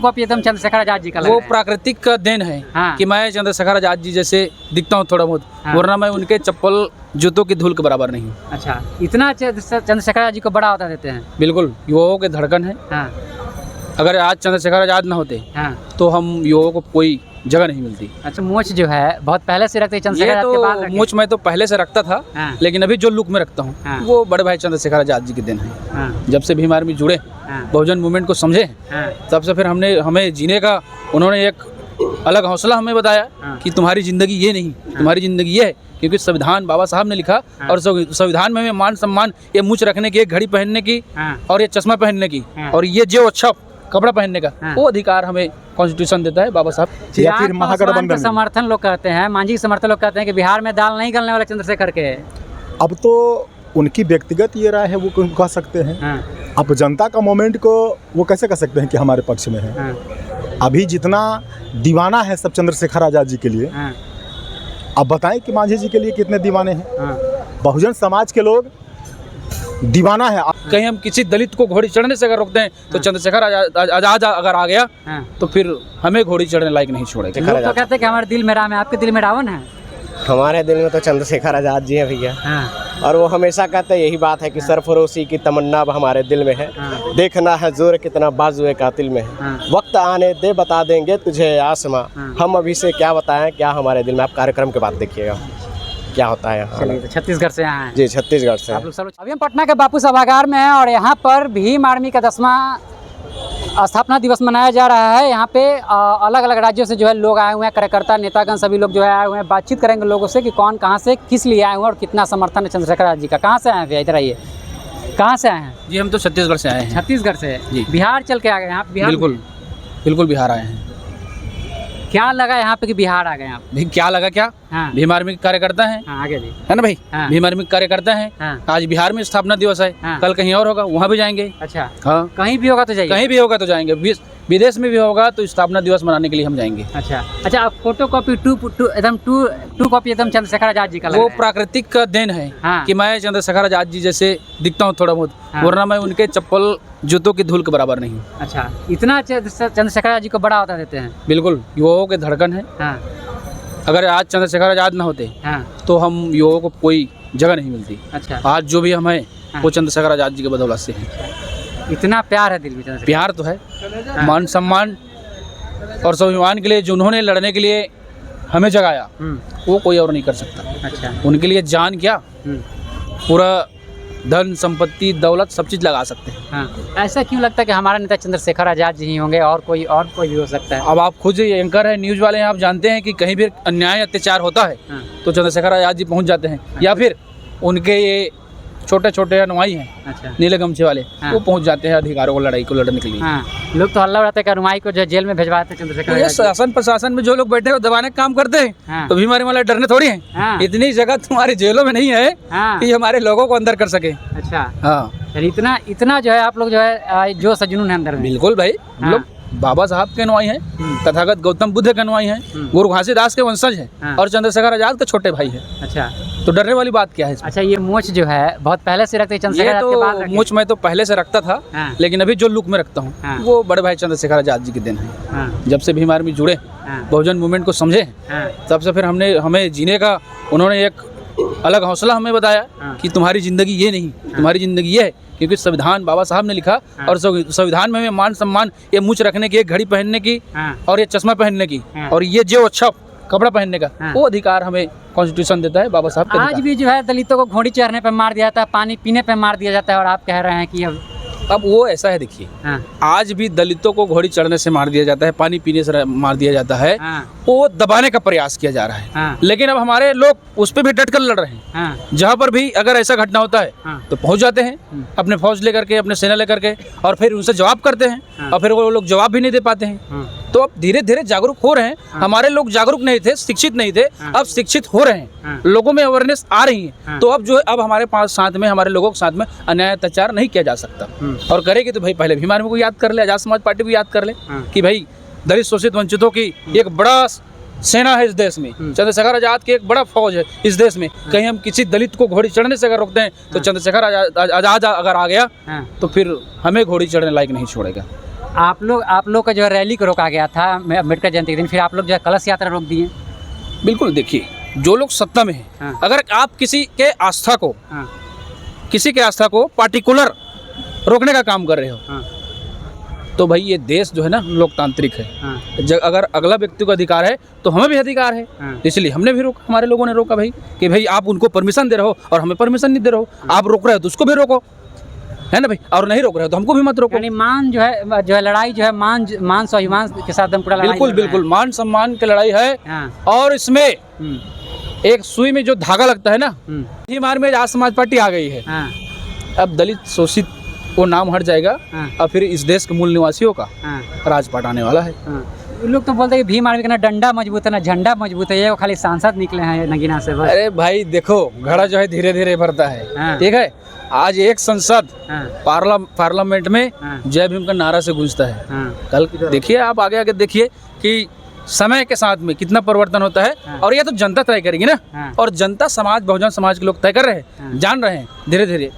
Copy एकदम चंद्रशेखर आजाद जी का लग वो रहा है। प्राकृतिक का देन है हाँ। कि मैं चंद्रशेखर आजाद जी जैसे दिखता हूँ थोड़ा बहुत, हाँ। वरना मैं उनके चप्पल जूतों की धूल के बराबर नहीं हूँ। अच्छा, इतना चंद्रशेखर आजाद जी को बड़ा होता देते हैं। बिल्कुल, युवाओं के धड़कन है। हाँ अगर आज चंद्रशेखर आजाद न होते हाँ। तो हम युवाओं को कोई जगह नहीं मिलती। अच्छा, मूछ जो है बहुत पहले से रखते हैं चंद्रशेखर ये आजाद के बाद तो रखे? मूछ मैं तो पहले से रखता था, हाँ। लेकिन अभी जो लुक में रखता हूँ हाँ। वो बड़े भाई चंद्रशेखर आजाद जी के दिन है। हाँ जब से भीम आर्मी जुड़े, हाँ बहुजन मूवमेंट को समझे, हाँ तब से फिर हमें जीने का उन्होंने एक अलग हौसला हमें बताया हाँ। कि तुम्हारी ज़िंदगी ये नहीं, तुम्हारी ज़िंदगी ये है। क्योंकि संविधान बाबा साहब ने लिखा हाँ। और संविधान में हमें मान सम्मान, ये मूछ रखने की, एक घड़ी पहनने की हाँ और ये चश्मा पहनने की हाँ। और ये जो अच्छा कपड़ा पहनने का, हाँ। वो अधिकार हमें कॉन्स्टिट्यूशन देता है बाबा साहब। या फिर महागठबंधन में। समर्थन लोग कहते हैं, मांझी के समर्थन लोग कहते हैं कि बिहार में दाल नहीं गलने वाले चंद्रशेखर के। अब तो उनकी व्यक्तिगत ये राय है, वो कह सकते हैं। हाँ अब जनता का मोमेंट को वो कैसे कह सकते हैं कि हमारे पक्ष में है। हाँ अभी जितना दीवाना है सब चंद्रशेखर आजाद जी के लिए, हाँ अब बताएं कि मांझी जी के लिए कितने दीवाने हैं। हाँ। बहुजन समाज के लोग दीवाना है। कहीं हम किसी दलित को घोड़ी चढ़ने से अगर रोकते हैं तो चंद्रशेखर आजाद अगर आ गया हाँ। तो फिर हमें घोड़ी चढ़ने लायक नहीं छोड़ेगा। लोग तो कहते हैं कि हमारे दिल में राम है, आपके दिल में रावण है। हमारे दिल में तो चंद्रशेखर आजाद जी हैं भैया। हाँ और वो हमेशा कहते हैं यही बात है कि सरफरोशी की तमन्ना अब हमारे दिल में है। हाँ। देखना है जोर कितना बाजुए कातिल में है। हाँ। वक्त आने दे बता देंगे तुझे आसमां। हाँ। हम अभी से क्या बताएं क्या हमारे दिल में। आप कार्यक्रम के बाद देखिएगा क्या होता है यहाँ। चलिए, तो छत्तीसगढ़ से यहाँ है जी, छत्तीसगढ़ से। आप लोग सब। अभी हम पटना के बापू सभागार में हैं और यहाँ पर भीम आर्मी का 10वां स्थापना दिवस मनाया जा रहा है। यहाँ पे अलग अलग राज्यों से जो है लोग आए हुए हैं, कार्यकर्ता नेतागण सभी लोग जो है आए हुए हैं। बातचीत करेंगे लोगों से कि कौन कहाँ से किस लिए आए हुए हैं और कितना समर्थन है चंद्रशेखर आजाद जी का। कहाँ से आए हैं भैया, इधर आइए। कहाँ से आए हैं? जी, हम तो छत्तीसगढ़ से आए हैं। छत्तीसगढ़ से जी। बिहार चल के आ गए यहाँ बिहार? बिल्कुल बिहार आए हैं। क्या लगा यहाँ पे कि बिहार आ गए आप? भाई क्या लगा क्या, हाँ भीम आर्मी के कार्यकर्ता हैं, हाँ, आगे जी। है ना भाई। हाँ। भीम आर्मी के कार्यकर्ता हैं। हाँ। आज बिहार में स्थापना दिवस है, हाँ। कल कहीं और होगा, वहाँ भी जाएंगे। अच्छा, हाँ, कहीं भी होगा तो जाइए। कहीं भी होगा तो जाएंगे। विदेश में भी होगा तो स्थापना दिवस मनाने के लिए हम जाएंगे। अच्छा अच्छा, आप फोटो कॉपी टू कॉपी एकदम चंद्रशेखर आजाद जी का लग वो रहा है। प्राकृतिक का देन है हाँ। कि मैं चंद्रशेखर आजाद जी जैसे दिखता हूँ थोड़ा बहुत, हाँ। वरना मैं उनके चप्पल जूतों की धूल के बराबर नहीं हूँ। अच्छा, इतना चंद्रशेखर आजाद जी को बड़ा होता देते हैं। बिल्कुल, युवाओं के धड़कन है। हाँ अगर आज चंद्रशेखर आजाद न होते हाँ। तो हम युवाओं को कोई जगह नहीं मिलती। अच्छा, आज जो भी हम हैं हाँ। वो चंद्रशेखर आजाद जी के बदौलत से है। इतना प्यार है दिल में चंद्रशेखर। प्यार तो है, मान सम्मान और स्वाभिमान के लिए जो उन्होंने लड़ने के लिए हमें जगाया, वो कोई और नहीं कर सकता। अच्छा। उनके लिए जान क्या, हम्म। पूरा धन संपत्ति दौलत सब चीज़ लगा सकते हैं। हाँ, ऐसा क्यों लगता है कि हमारा नेता चंद्रशेखर आजाद जी ही होंगे और कोई भी हो सकता है? अब आप खुद एंकर है, न्यूज़ वाले हैं, आप जानते हैं कि कहीं भी अन्याय अत्याचार होता है हाँ। तो चंद्रशेखर आजाद जी पहुंच जाते हैं, या फिर उनके ये छोटे छोटे अनुयायी हैं अच्छा। नीले गमछे वाले, हाँ। वो पहुंच जाते हैं अधिकारों को लड़ाई को लड़ने के लिए। हाँ, लोग तो हल्ला उड़ाते हैं कि रुमाई को जो है जेल में भिजवा देते हैं चंद्रशेखर तो ये आजाद जी। शासन प्रशासन में जो लोग बैठे हैं वो दबाने का काम करते हैं, हाँ। तो भीम आर्मी वाले डरने थोड़ी हैं। हाँ। इतनी जगह तुम्हारी जेलों में नहीं है हाँ। कि हमारे लोगों को अंदर कर सके। अच्छा, हाँ चलिए, इतना जो है आप लोग जो है जो सजुनून है अंदर में। बिल्कुल भाई, हम हाँ। लोग बाबा साहब के अनुयायी हैं, तथागत गौतम बुद्ध के अनुयायी हैं, गुरु घासीदास के वंशज हैं, हाँ। और चंद्रशेखर आजाद के छोटे भाई हैं। अच्छा तो डरने वाली बात क्या है इसमें? अच्छा, ये मूछ जो है बहुत पहले से रखते हैं चंद्रशेखर ये आजाद के बाद तो रखे? मूछ मैं तो पहले से रखता था, हाँ। लेकिन अभी जो लुक में रखता हूँ हाँ। वो बड़े भाई चंद्रशेखर आजाद जी के दिन है। हाँ जब से भीम आर्मी जुड़े, हाँ बहुजन मूवमेंट को समझे, हाँ तब से फिर हमें जीने का उन्होंने एक अलग हौसला हमें बताया हाँ। कि तुम्हारी ज़िंदगी ये नहीं, तुम्हारी ज़िंदगी ये है। क्योंकि संविधान बाबा साहब ने लिखा हाँ। और संविधान में हमें मान सम्मान, ये मूछ रखने की, एक घड़ी पहनने की हाँ और ये चश्मा पहनने की हाँ। और ये जो अच्छा कपड़ा पहनने का, हाँ। वो अधिकार हमें कॉन्स्टिट्यूशन देता है बाबा साहब का आज अधिकार। भी जो है दलितों को घोड़ी चढ़ने पे मार दिया जाता है, पानी पीने पे मार दिया जाता है, और आप कह रहे हैं कि अब वो ऐसा है, देखिए, हाँ आज भी दलितों को घोड़ी चढ़ने से मार दिया जाता है, पानी पीने से मार दिया जाता है, हाँ वो दबाने का प्रयास किया जा रहा है। हाँ लेकिन अब हमारे लोग उस पर भी डट कर लड़ रहे हैं। हाँ जहाँ पर भी अगर ऐसा घटना होता है हाँ। तो पहुंच जाते हैं अपने फौज लेकर के, अपने सेना लेकर के, और फिर उनसे जवाब करते हैं, हाँ। और फिर वो लोग जवाब भी नहीं दे पाते हैं। हाँ। तो अब धीरे धीरे जागरूक हो रहे हैं। हमारे लोग जागरूक नहीं थे, शिक्षित नहीं थे, हाँ। अब शिक्षित हो रहे हैं, हाँ। लोगों में अवेयरनेस आ रही है। हाँ। तो अब जो है, अब हमारे पास साथ में, हमारे लोगों के साथ में अन्याय अत्याचार नहीं किया जा सकता। और करेगी तो भाई पहले भीम आर्मी को याद कर ले, आजाद समाज पार्टी को याद कर ले हाँ। कि भाई दलित शोषित वंचितों की एक बड़ा सेना है इस देश में, चंद्रशेखर आजाद की एक बड़ा फौज है इस देश में। कहीं हम किसी दलित को घोड़ी चढ़ने से अगर रोकते हैं तो चंद्रशेखर आजाद अगर आ गया हाँ। तो फिर हमें घोड़ी चढ़ने लायक नहीं छोड़ेगा। आप लोग का जो है रैली को रोका गया था अम्बेडकर जयंती के दिन, फिर आप लोग जो है कलश यात्रा रोक दिए। बिल्कुल, देखिए जो लोग सत्ता में हैं, हाँ। अगर आप किसी के आस्था को पार्टिकुलर रोकने का काम कर रहे हो, हाँ। तो भाई ये देश जो है ना लोकतांत्रिक है। हाँ। अगर अगला व्यक्ति को अधिकार है तो हमें भी अधिकार है। हाँ। इसलिए हमने भी रोका, हमारे लोगों ने रोका भाई कि भाई आप उनको परमिशन दे रहे हो और हमें परमिशन नहीं दे रहे हो। आप रोक रहे हो तो उसको भी रोको, है ना भाई, और नहीं रोक रहे हो तो हमको भी मत रोको। यानी मान जो है लड़ाई जो है मान स्वाभिमान के साथ हम पूरा लड़ाई बिल्कुल लड़ रहे हैं। बिल्कुल मान सम्मान की लड़ाई है। हाँ। और इसमें हम्म, एक सुई में जो धागा लगता है ना, हम्म, मार में आज समाज पार्टी आ गई है। हाँ, अब दलित शोषित वो नाम हट जाएगा हाँ। और फिर इस देश के मूल निवासियों का हाँ, राजपाट आने वाला है। हाँ। लोग तो बोलते हैं कि भीम आर्मी का ना डंडा मजबूत है ना झंडा मजबूत है, ये वो खाली सांसद निकले हैं नगीना से बस। अरे भाई देखो, घड़ा जो है धीरे धीरे भरता है। हाँ। ठीक है, आज एक संसद हाँ, पार्लियामेंट में हाँ। जय भीम का नारा से गूंजता है। हाँ, कल देखिए, आप आगे आगे देखिए कि समय के साथ में कितना परिवर्तन होता है। हाँ। और ये तो जनता तय करेगी ना। हाँ। और जनता समाज, बहुजन समाज के लोग तय कर रहे हैं, हाँ। जान रहे हैं धीरे धीरे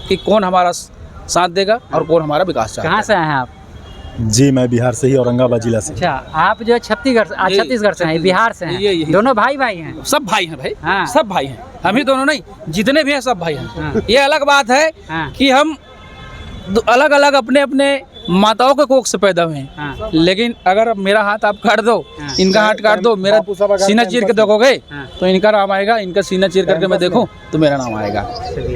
कि कौन हमारा साथ देगा और कौन हमारा विकास चाहता कहाँ है। से आए हैं आप? जी मैं बिहार से ही, औरंगाबाद जिला से। अच्छा, आप जो है छत्तीसगढ़ से हैं, बिहार से हैं, ये दोनों भाई हैं। सब भाई हैं भाई। हाँ। सब भाई हैं, हम ही दोनों नहीं, जितने भी हैं सब भाई हैं। हाँ। ये अलग बात है हाँ। कि हम अलग अलग अपने अपने माताओं के कोख से पैदा हुए हैं। हाँ। लेकिन अगर मेरा हाथ आप काट दो, हाँ। इनका हाथ काट दो, मेरा बापू साहब अगर सीना चीर के देखोगे हाँ। तो इनका नाम आएगा, इनका सीना चीर करके मैं देखूं तो मेरा नाम आएगा।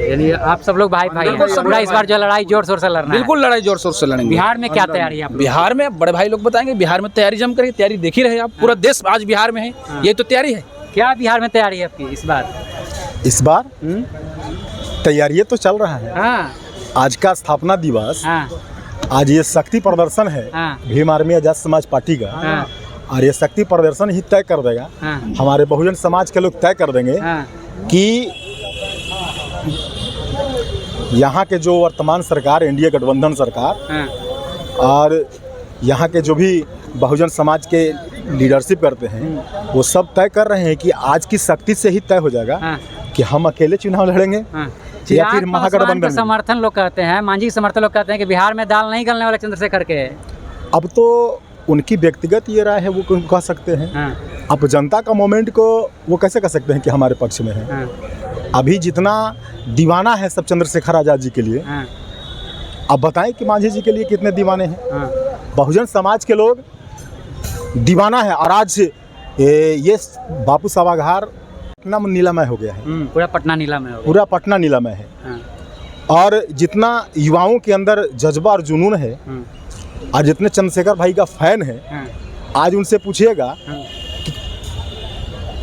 यानी आप सब लोग भाई हैं। बिल्कुल, सब पूरा लोग इस बार जो लड़ाई जोर शोर से लड़ना है। बिल्कुल लड़ाई जोर शोर से लड़ेंगे। बिहार में क्या तैयारी है आप लोग? बिहार में बड़े भाई लोग बताएंगे, बिहार में तैयारी जम करेंगे। तैयारी देख ही रहे आप, पूरा देश आज बिहार में है। हाँ। ये तो तैयारी है। क्या बिहार में तैयारी है आपकी इस बार? इस बार तैयारियां तो चल रहा है। हाँ, आज का स्थापना दिवस, हाँ, आज ये शक्ति प्रदर्शन है हाँ, भीम आर्मी आजाद समाज पार्टी का। हाँ, और ये शक्ति प्रदर्शन ही तय कर देगा, हाँ, हमारे बहुजन समाज के लोग तय कर देंगे हाँ, कि यहाँ के जो वर्तमान सरकार, एनडीए गठबंधन सरकार, हाँ, और यहाँ के जो भी बहुजन समाज के लीडरशिप करते हैं, वो सब तय कर रहे हैं कि आज की शक्ति से ही तय हो जाएगा हाँ, कि हम अकेले चुनाव लड़ेंगे हाँ। या फिर चिराग पासवान महागठबंधन के में। समर्थन लोग कहते हैं, मांझी के समर्थन लोग कहते हैं कि बिहार में दाल नहीं गलने वाले चंद्रशेखर के। अब तो उनकी व्यक्तिगत ये राय है, वो कह सकते हैं। हाँ, अब जनता का मोमेंट को वो कैसे कह सकते हैं कि हमारे पक्ष में है। हाँ, अभी जितना दीवाना है सब चंद्रशेखर आजाद जी के लिए, हाँ, अब बताएं कि मांझी जी के लिए कितने दीवाने हैं। हाँ, बहुजन समाज के लोग दीवाना है। और आज ये बापू सभागार इतना नीलामय हो गया है, पूरा पटना नीला में हो गया। पूरा पटना नीलामय है। हाँ, और जितना युवाओं के अंदर जज्बा और जुनून है, हाँ, और जितने चंद्रशेखर भाई का फैन है, हाँ, आज उनसे पूछिएगा हाँ,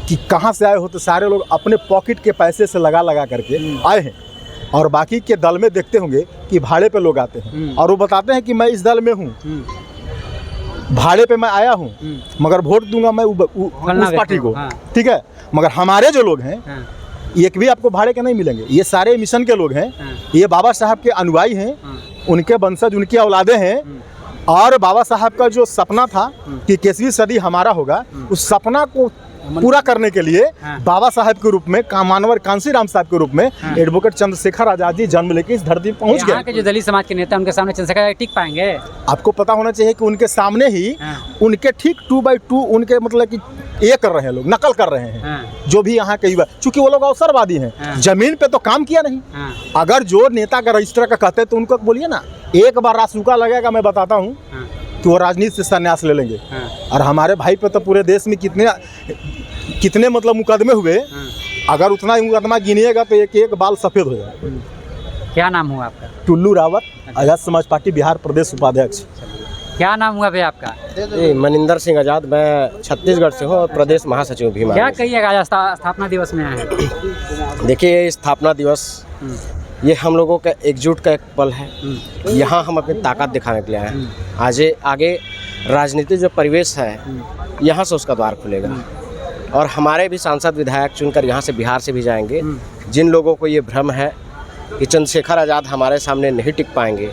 कि कहाँ से आए हो, तो सारे लोग अपने पॉकेट के पैसे से लगा करके आए हैं। और बाकी के दल में देखते होंगे कि भाड़े पे लोग आते हैं और वो बताते हैं कि मैं इस दल में हूँ, भाड़े पे मैं आया हूँ, मगर वोट दूंगा मैं उस पार्टी को। हाँ। ठीक है, मगर हमारे जो लोग हैं, हाँ, एक भी आपको भाड़े के नहीं मिलेंगे। ये सारे मिशन के लोग हैं, हाँ, ये बाबा साहब के अनुयायी हैं, हाँ, उनके वंशज, उनकी औलादे हैं। और बाबा साहब का जो सपना था कि 21वीं सदी हमारा होगा, उस सपना को पूरा करने के लिए हाँ। बाबा साहब के रूप में, मानवर कांसीराम साहब के रूप में हाँ। एडवोकेट चंद्रशेखर आजाद जी जन्म लेके इस धरती पर पहुंच यहाँ गए। के जो दलित समाज के नेता, उनके सामने चंद्रशेखर टिक पाएंगे? आपको पता होना चाहिए कि उनके सामने ही हाँ, उनके ठीक 2x2 उनके मतलब कि ये कर रहे हैं, लोग नकल कर रहे हैं। हाँ, जो भी यहाँ के युवा, चूंकि वो लोग अवसरवादी हैं, हाँ। जमीन पे तो काम किया नहीं। हाँ, अगर जो नेता का रजिस्टर का कहते हैं तो उनको बोलिए ना, एक बार रासूका लगेगा, मैं बताता हूँ हाँ, कि वो राजनीति से संन्यास ले लेंगे। हाँ, और हमारे भाई पे तो पूरे देश में कितने मतलब मुकदमे हुए, हाँ। अगर उतना ही मुकदमा गिनिएगा तो एक एक बाल सफ़ेद हो जाए। क्या नाम हुआ आपका? टुल्लू रावत, आजाद समाज पार्टी बिहार प्रदेश उपाध्यक्ष। क्या नाम हुआ भैया आपका? जी मनिंदर सिंह आज़ाद, मैं छत्तीसगढ़ से हूँ और प्रदेश महासचिव भीम क्या आर्मी से। कहिएगा आज स्थापना दिवस में आए हैं? देखिए, ये स्थापना दिवस ये हम लोगों का एकजुट का एक पल है। यहाँ हम अपनी ताकत दिखाने के लिए आए हैं। आगे राजनीतिक जो परिवेश है, यहाँ से उसका द्वार खुलेगा। और हमारे भी सांसद विधायक चुनकर यहाँ से, बिहार से भी जाएंगे। जिन लोगों को ये भ्रम है कि चंद्रशेखर आज़ाद हमारे सामने नहीं टिक पाएंगे,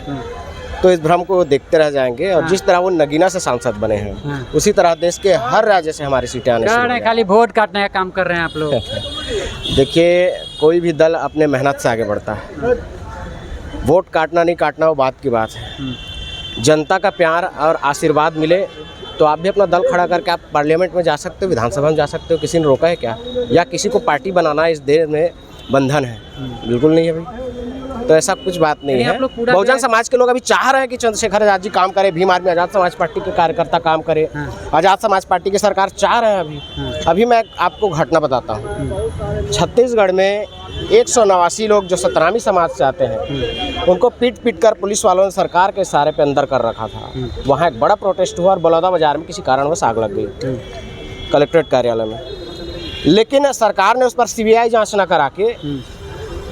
तो इस भ्रम को देखते रह जाएंगे। और जिस तरह वो नगीना से सांसद बने हैं, उसी तरह देश के हर राज्य से हमारी सीटें आने कह शुरू रहे हो हैं खाली वोट काटने का काम कर रहे हैं आप लोग। देखिए, कोई भी दल अपने मेहनत से आगे बढ़ता है। वोट काटना नहीं काटना वो बात की बात है। जनता का प्यार और आशीर्वाद मिले तो आप भी अपना दल खड़ा करके आप पार्लियामेंट में जा सकते हो, विधानसभा में जा सकते हो। किसी ने रोका है क्या? या किसी को पार्टी बनाना इस देश में बंधन है? बिल्कुल नहीं है भाई। तो ऐसा कुछ बात नहीं है। बहुजन समाज के लोग अभी चाह रहे हैं कि चंद्रशेखर आज़ाद जी काम करे, भीम आर्मी आज़ाद समाज पार्टी के कार्यकर्ता काम करे, आज़ाद समाज पार्टी की सरकार चाह रहे हैं। अभी मैं आपको घटना बताता हूँ। छत्तीसगढ़ में 189 लोग जो सतनामी समाज से आते हैं उनको पीट कर पुलिस वालों ने सरकार के इशारे पे अंदर कर रखा था। वहाँ एक बड़ा प्रोटेस्ट हुआ और बलौदा बाजार में किसी कारणवश आग लग गई कलेक्ट्रेट कार्यालय में। लेकिन सरकार ने उस पर CBI जांच न करा के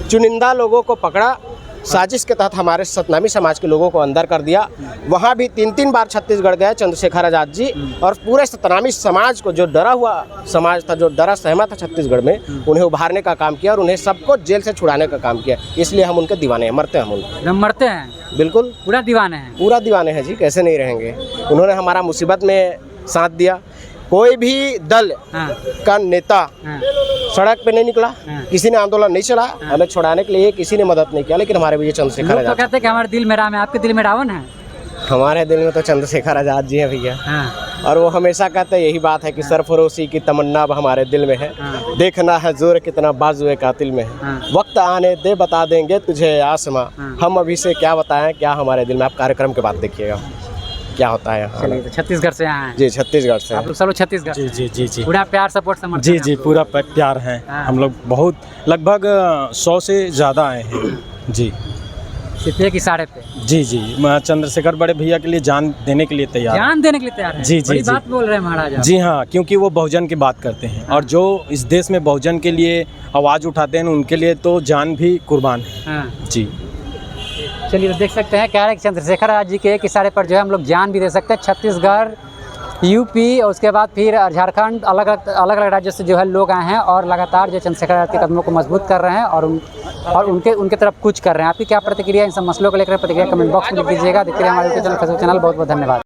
चुनिंदा लोगों को पकड़ा, साजिश के तहत हमारे सतनामी समाज के लोगों को अंदर कर दिया। वहाँ भी 3-3 बार छत्तीसगढ़ गए चंद्रशेखर आज़ाद जी और पूरे सतनामी समाज को, जो डरा हुआ समाज था, जो डरा सहमत था छत्तीसगढ़ में, उन्हें उभारने का काम किया और उन्हें सबको जेल से छुड़ाने का काम किया। इसलिए हम उनके दीवाने हैं, मरते हैं हम उनके। हम मरते हैं, बिल्कुल पूरा दीवाने हैं। पूरा दीवाने हैं जी, कैसे नहीं रहेंगे। उन्होंने हमारा मुसीबत में साथ दिया। कोई भी दल का नेता सड़क पे नहीं निकला, किसी ने आंदोलन नहीं चला हमें छुड़ाने के लिए, किसी ने मदद नहीं किया। लेकिन हमारे विजय चंद्रशेखर आज़ाद, तो कहते हैं कि हमारे दिल में राम है, आपके दिल में रावण है। हमारे दिल में तो चंद्रशेखर आज़ाद जी हैं भैया। और वो हमेशा कहते हैं यही बात है कि सरफरोशी की तमन्ना अब हमारे दिल में है, देखना है जोर कितना बाजुए कातिल में है, वक्त आने दे बता देंगे तुझे आसमां, हम अभी से क्या बताएं क्या हमारे दिल में। आप कार्यक्रम के बाद देखिएगा क्या होता है यहाँ। चलिए, तो छत्तीसगढ़ से यहाँ हैं जी, छत्तीसगढ़ से। आप लोग सब लोग छत्तीसगढ़? जी जी जी जी पूरा प्यार सपोर्ट समर्थन? जी जी, पूरा प्यार है। हम लोग बहुत लगभग 100 से ज़्यादा आए हैं जी। कितने की साढ़े पे? जी जी, मैं चंद्रशेखर बड़े भैया के लिए जान देने के लिए तैयार हूं। जान देने के लिए तैयार है? जी जी बड़ी जी, बात बोल रहे हैं महाराज आप। जी हाँ, क्योंकि वो बहुजन की बात करते हैं और जो इस देश में बहुजन के लिए आवाज़ उठाते हैं उनके लिए तो जान भी कुर्बान है जी। चलिए, तो देख सकते हैं कह रहे हैं कि चंद्रशेखर आज़ाद जी के एक इशारे पर जो है हम लोग जान भी दे सकते हैं। छत्तीसगढ़, यूपी और उसके बाद फिर झारखंड, अलग अलग राज्यों से जो है लोग आए हैं और लगातार जो चंद्रशेखर आज़ाद के कदमों को मजबूत कर रहे हैं और उनके तरफ कुछ कर रहे हैं। आपकी क्या प्रतिक्रिया इन सब मसलों को लेकर? प्रतिक्रिया कमेंट बॉक्स में लिख दीजिएगा। देखते रहिए हमारे चैनल, फेसबुक चैनल। बहुत बहुत धन्यवाद।